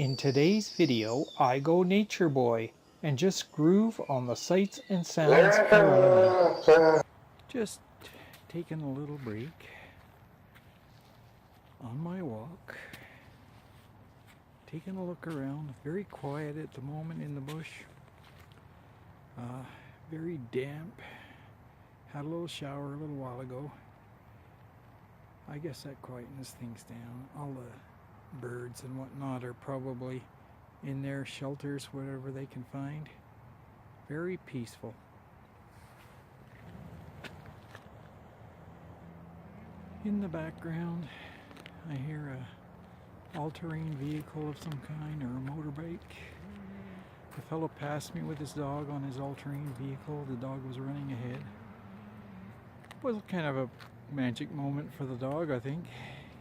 In today's video, I go nature boy and just groove on the sights and sounds around me. Just taking a little break on my walk, taking a look around. Very quiet at the moment in the bush. Very damp. Had a little shower a little while ago. I guess that quietens things down. All the birds and whatnot are probably in their shelters, whatever they can find. Very peaceful. In the background, I hear a all-terrain vehicle of some kind, or a motorbike. The fellow passed me with his dog on his all-terrain vehicle. The dog was running ahead. It was kind of a magic moment for the dog, I think.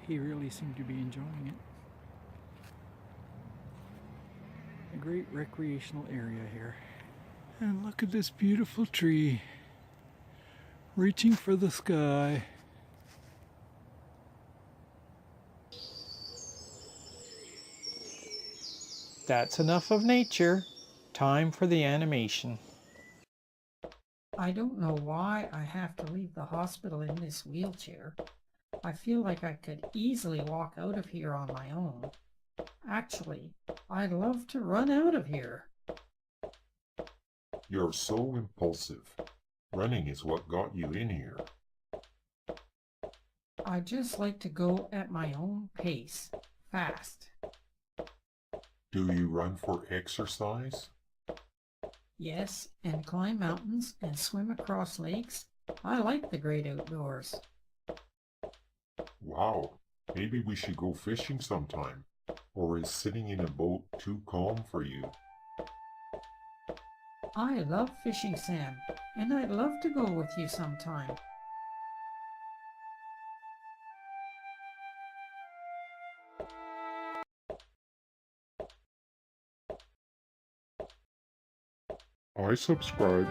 He really seemed to be enjoying it. A great recreational area here. And look at this beautiful tree, reaching for the sky. That's enough of nature. Time for the animation. I don't know why I have to leave the hospital in this wheelchair. I feel like I could easily walk out of here on my own. Actually, I'd love to run out of here. You're so impulsive. Running is what got you in here. I just like to go at my own pace, fast. Do you run for exercise? Yes, and climb mountains and swim across lakes. I like the great outdoors. Wow, maybe we should go fishing sometime. Or is sitting in a boat too calm for you? I love fishing, Sam, and I'd love to go with you sometime. I subscribed.